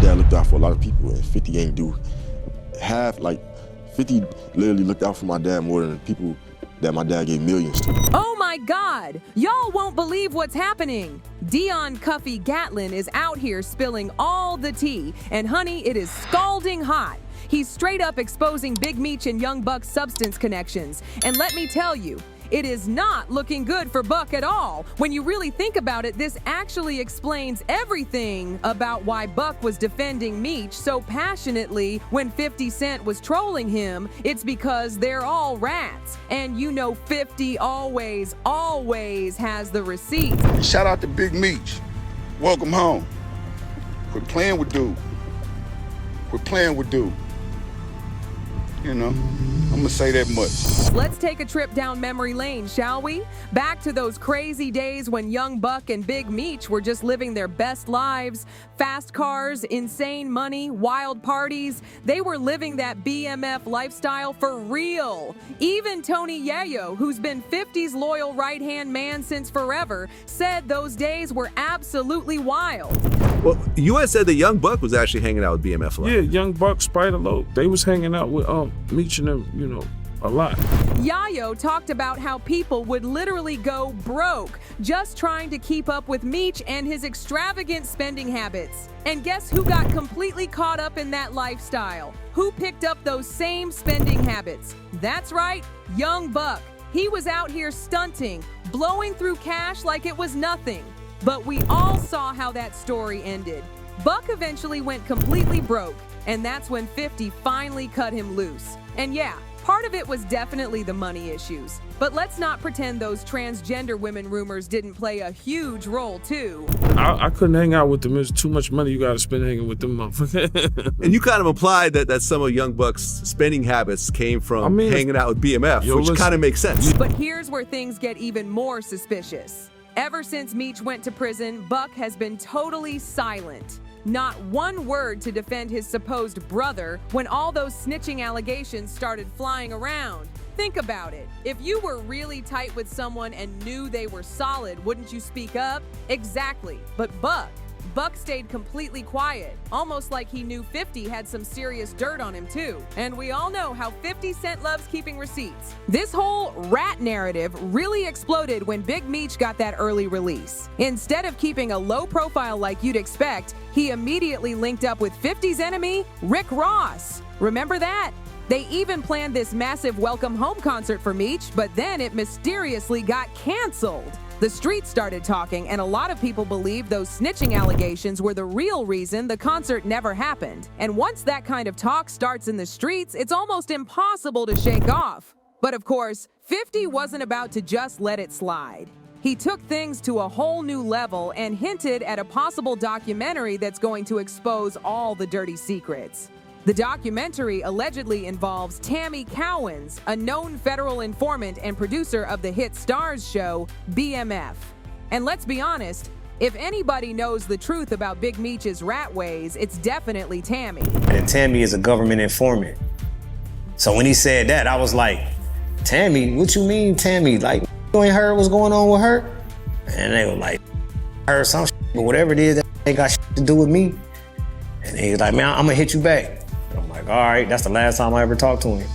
dad looked out for a lot of people, and 50 ain't do half, like 50 literally looked out for my dad more than the people that my dad gave millions to. Oh my God! Y'all won't believe what's happening. Dion Cuffy Gatlin is out here spilling all the tea, and honey, it is scalding hot. He's straight up exposing Big Meech and Young Buck's substance connections. And let me tell you, it is not looking good for Buck at all. When you really think about it, this actually explains everything about why Buck was defending Meech so passionately when 50 Cent was trolling him. It's because they're all rats. And you know 50 always has the receipts. Shout out to Big Meech. Welcome home. Quit playing with dude. Quit playing with dude. You know, I'm gonna say that much. Let's take a trip down memory lane, shall we? Back to those crazy days when Young Buck and Big Meech were just living their best lives. Fast cars, insane money, wild parties. They were living that BMF lifestyle for real. Even Tony Yayo, who's been 50's loyal right-hand man since forever, said those days were absolutely wild. Well, you had said that Young Buck was actually hanging out with BMF a lot. Yeah, Young Buck, Spider Low, they was hanging out with Meech and them, you know, a lot. Yayo talked about how people would literally go broke just trying to keep up with Meech and his extravagant spending habits. And guess who got completely caught up in that lifestyle? Who picked up those same spending habits? That's right, Young Buck. He was out here stunting, blowing through cash like it was nothing. But we all saw how that story ended. Buck eventually went completely broke, and that's when 50 finally cut him loose. And yeah, part of it was definitely the money issues. But let's not pretend those transgender women rumors didn't play a huge role too. I couldn't hang out with them. There's too much money you gotta spend hanging with them motherfuckers. And you kind of implied that some of Young Buck's spending habits came from hanging out with BMF, which kind of makes sense. But here's where things get even more suspicious. Ever since Meech went to prison, Buck has been totally silent. Not one word to defend his supposed brother when all those snitching allegations started flying around. Think about it. If you were really tight with someone and knew they were solid, wouldn't you speak up? Exactly. But Buck stayed completely quiet, almost like he knew 50 had some serious dirt on him too. And we all know how 50 Cent loves keeping receipts. This whole rat narrative really exploded when Big Meech got that early release. Instead of keeping a low profile like you'd expect, he immediately linked up with 50's enemy, Rick Ross. Remember that? They even planned this massive welcome home concert for Meech, but then it mysteriously got canceled. The streets started talking, and a lot of people believed those snitching allegations were the real reason the concert never happened. And once that kind of talk starts in the streets, it's almost impossible to shake off. But of course, 50 wasn't about to just let it slide. He took things to a whole new level and hinted at a possible documentary that's going to expose all the dirty secrets. The documentary allegedly involves Tammy Cowens, a known federal informant and producer of the hit Stars show, BMF. And let's be honest, if anybody knows the truth about Big Meech's rat ways, it's definitely Tammy. And Tammy is a government informant. So when he said that, I was like, Tammy, what you mean Tammy? Like, you ain't heard what's going on with her? And they were like, heard some shit, but whatever it is, that ain't got shit to do with me. And he was like, man, I'm gonna hit you back. I'm like, all right, that's the last time I ever talked to him.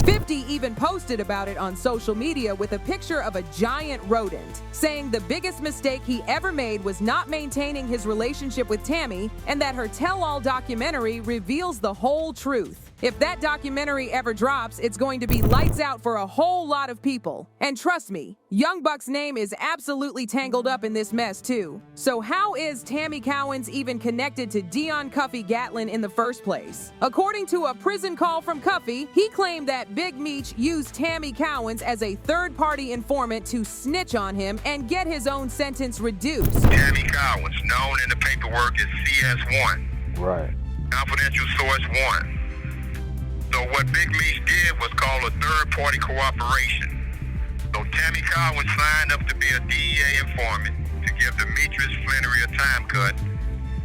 50 even posted about it on social media with a picture of a giant rodent, saying the biggest mistake he ever made was not maintaining his relationship with Tammy, and that her tell-all documentary reveals the whole truth. If that documentary ever drops, it's going to be lights out for a whole lot of people. And trust me, Young Buck's name is absolutely tangled up in this mess too. So how is Tammy Cowens even connected to Dion Cuffy Gatlin in the first place? According to a prison call from Cuffy, he claimed that Big Meech used Tammy Cowens as a third-party informant to snitch on him and get his own sentence reduced. Tammy Cowens, known in the paperwork as CS1. Right. Confidential source 1. So what Big Meech did was call a third-party cooperation. So Tammy Cowens signed up to be a DEA informant to give Demetrius Flannery a time cut.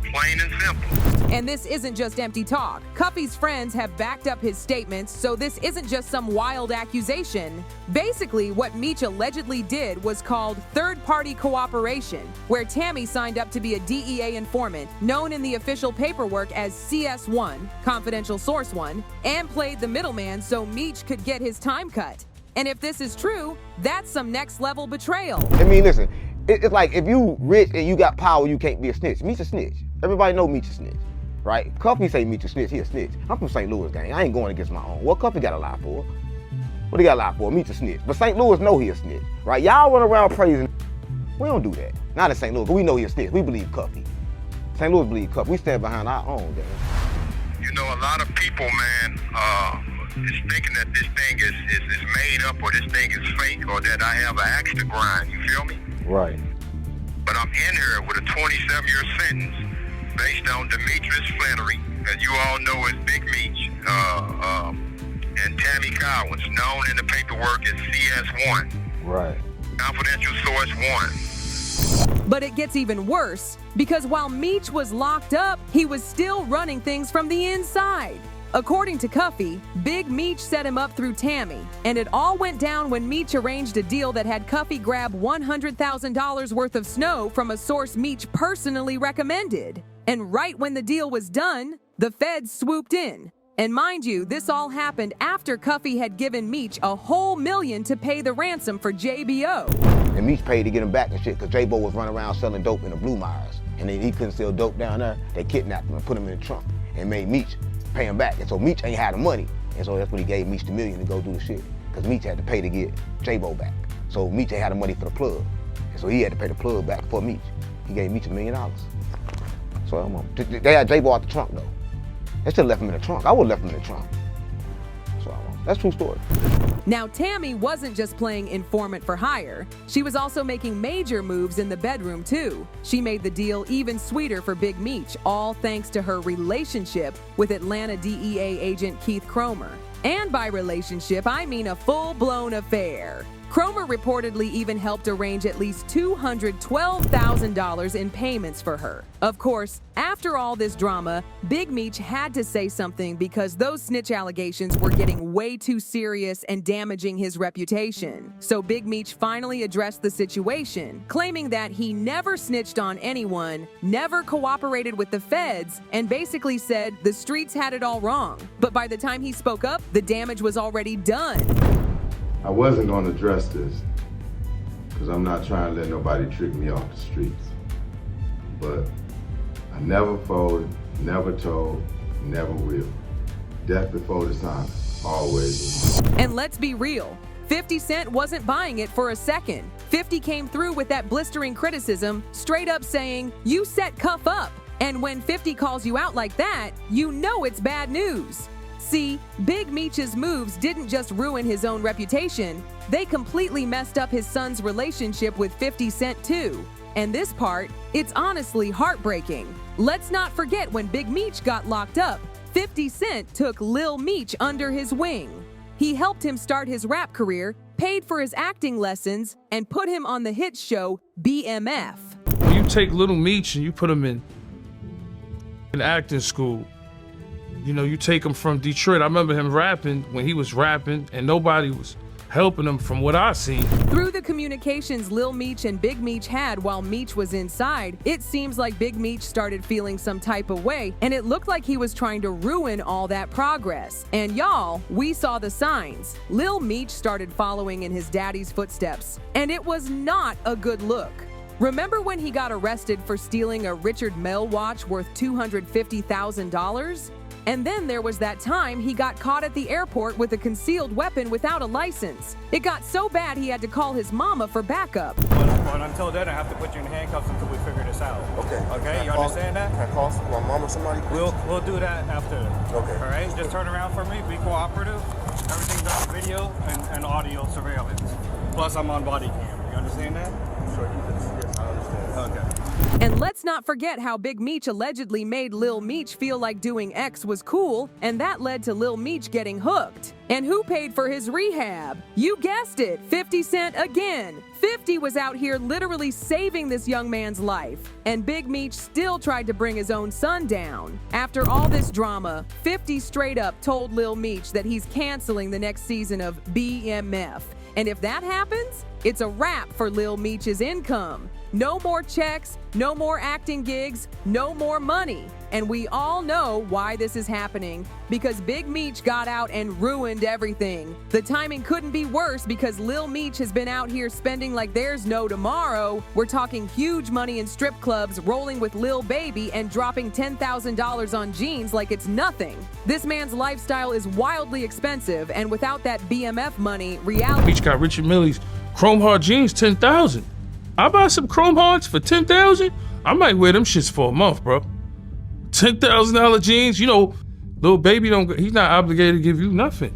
He Plain and simple. And this isn't just empty talk. Cuffy's friends have backed up his statements, so this isn't just some wild accusation. Basically, what Meech allegedly did was called third-party cooperation, where Tammy signed up to be a DEA informant, known in the official paperwork as CS1, Confidential Source 1, and played the middleman so Meech could get his time cut. And if this is true, that's some next-level betrayal. I mean, listen, it's like if you rich and you got power, you can't be a snitch. Meech a snitch. Everybody know Meech a snitch, right? Cuffy say Meech a snitch, he a snitch. I'm from St. Louis, gang. I ain't going against my own. What Cuffy got a lie for? What he got a lie for? Meech a snitch. But St. Louis know he a snitch, right? Y'all run around praising. We don't do that. Not in St. Louis, but we know he a snitch. We believe Cuffy. St. Louis believe Cuffy. We stand behind our own, gang. You know, a lot of people, man, is thinking that this thing is made up or this thing is fake or that I have an axe to grind, you feel me? Right. But I'm in here with a 27-year sentence based on Demetrius Flannery, as you all know as Big Meech, and Tammy Collins, known in the paperwork as CS1. Right. Confidential Source 1. But it gets even worse, because while Meech was locked up, he was still running things from the inside. According to Cuffy, Big Meech set him up through Tammy, and it all went down when Meech arranged a deal that had Cuffy grab $100,000 worth of snow from a source Meech personally recommended. And right when the deal was done, the feds swooped in. And mind you, this all happened after Cuffy had given Meech a whole $1 million to pay the ransom for JBO. And Meech paid to get him back and shit, because J-Bo was running around selling dope in the Blue Myers. And then he couldn't sell dope down there. They kidnapped him and put him in the trunk and made Meech pay him back. And so Meech ain't had the money. And so that's when he gave Meech the $1 million to go do the shit. Because Meech had to pay to get J-Bo back. So Meech ain't had the money for the plug. And so he had to pay the plug back for Meech. He gave Meech $1 million. So they had J-Bo out the trunk though. They still left him in the trunk. I would've left him in the trunk. So that's a true story. Now, Tammy wasn't just playing informant for hire. She was also making major moves in the bedroom, too. She made the deal even sweeter for Big Meech, all thanks to her relationship with Atlanta DEA agent Keith Cromer. And by relationship, I mean a full-blown affair. Cromer reportedly even helped arrange at least $212,000 in payments for her. Of course, after all this drama, Big Meech had to say something because those snitch allegations were getting way too serious and damaging his reputation. So Big Meech finally addressed the situation, claiming that he never snitched on anyone, never cooperated with the feds, and basically said the streets had it all wrong. But by the time he spoke up, the damage was already done. I wasn't going to address this because I'm not trying to let nobody trick me off the streets. But I never folded, never told, never will. Death before dishonor, always. And let's be real, 50 Cent wasn't buying it for a second. 50 came through with that blistering criticism, straight up saying, "You set Cuff up." And when 50 calls you out like that, you know it's bad news. See, Big Meech's moves didn't just ruin his own reputation, they completely messed up his son's relationship with 50 Cent too. And this part, it's honestly heartbreaking. Let's not forget when Big Meech got locked up, 50 Cent took Lil Meech under his wing. He helped him start his rap career, paid for his acting lessons, and put him on the hit show BMF. When you take Little Meech and you put him in acting school, you know, you take him from Detroit. I remember him rapping when he was rapping and nobody was helping him from what I seen. Through the communications Lil Meech and Big Meech had while Meech was inside, it seems like Big Meech started feeling some type of way, and it looked like he was trying to ruin all that progress. And y'all, we saw the signs. Lil Meech started following in his daddy's footsteps, and it was not a good look. Remember when he got arrested for stealing a Richard Mille watch worth $250,000? And then there was that time he got caught at the airport with a concealed weapon without a license. It got so bad he had to call his mama for backup. But until then, I have to put you in handcuffs until we figure this out. Okay. Okay, you understand that? Can I call my mom or somebody? We'll do that after. Okay. All right, just turn around for me, be cooperative. Everything's on video and audio surveillance. Plus, I'm on body cam. You understand that? Sure, yes, I understand. Okay. And let's not forget how Big Meech allegedly made Lil Meech feel like doing X was cool, and that led to Lil Meech getting hooked. And who paid for his rehab? You guessed it, 50 Cent again. 50 was out here literally saving this young man's life, and Big Meech still tried to bring his own son down. After all this drama, 50 straight up told Lil Meech that he's canceling the next season of BMF. And if that happens, it's a wrap for Lil Meech's income. No more checks, no more acting gigs, no more money. And we all know why this is happening, because Big Meech got out and ruined everything. The timing couldn't be worse because Lil Meech has been out here spending like there's no tomorrow. We're talking huge money in strip clubs, rolling with Lil Baby, and dropping $10,000 on jeans like it's nothing. This man's lifestyle is wildly expensive, and without that BMF money, reality— Meech got Richard Millie's chrome hard jeans, 10,000. I buy some chrome hearts for 10,000. I might wear them shits for a month, bro. $10,000 jeans, you know, Lil Baby he's not obligated to give you nothing.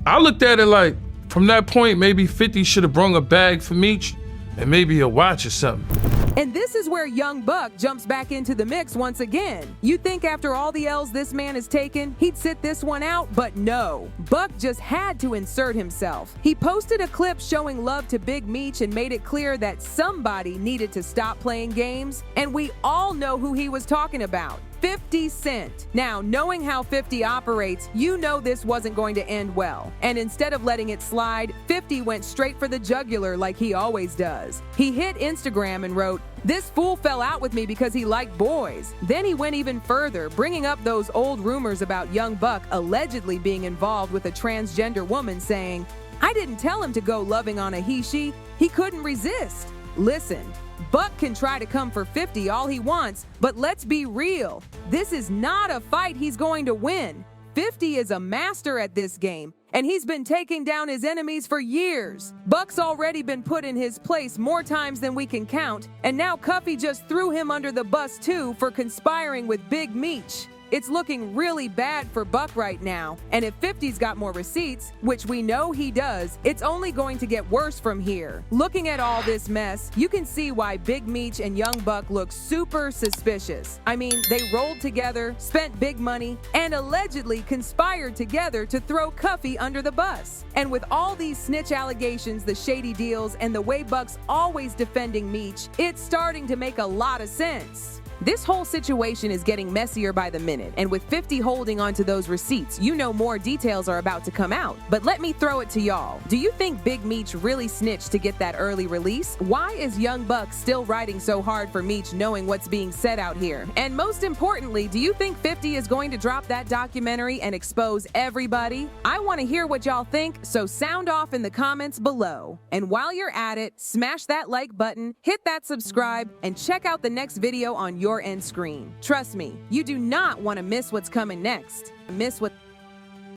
I looked at it like, from that point, maybe 50 should have brung a bag for Meech and maybe a watch or something. And this is where Young Buck jumps back into the mix once again. You'd think after all the L's this man has taken, he'd sit this one out, but no. Buck just had to insert himself. He posted a clip showing love to Big Meech and made it clear that somebody needed to stop playing games, and we all know who he was talking about. 50 Cent. Now, knowing how 50 operates, you know this wasn't going to end well. And instead of letting it slide, 50 went straight for the jugular like he always does. He hit Instagram and wrote, "This fool fell out with me because he liked boys." Then he went even further, bringing up those old rumors about Young Buck allegedly being involved with a transgender woman, saying, "I didn't tell him to go loving on a he/she. He couldn't resist." Listen, Buck can try to come for 50 all he wants, but let's be real. This is not a fight he's going to win. 50 is a master at this game, and he's been taking down his enemies for years. Buck's already been put in his place more times than we can count, and now Cuffy just threw him under the bus too for conspiring with Big Meech. It's looking really bad for Buck right now, and if 50's got more receipts, which we know he does, it's only going to get worse from here. Looking at all this mess, you can see why Big Meech and Young Buck look super suspicious. I mean, they rolled together, spent big money, and allegedly conspired together to throw Cuffy under the bus. And with all these snitch allegations, the shady deals, and the way Buck's always defending Meech, it's starting to make a lot of sense. This whole situation is getting messier by the minute, and with 50 holding onto those receipts, you know more details are about to come out. But let me throw it to y'all. Do you think Big Meech really snitched to get that early release? Why is Young Buck still riding so hard for Meech, knowing what's being said out here? And most importantly, do you think 50 is going to drop that documentary and expose everybody? I want to hear what y'all think, so sound off in the comments below. And while you're at it, smash that like button, hit that subscribe, and check out the next video on your end screen. Trust me, you do not want to miss what's coming next. Miss what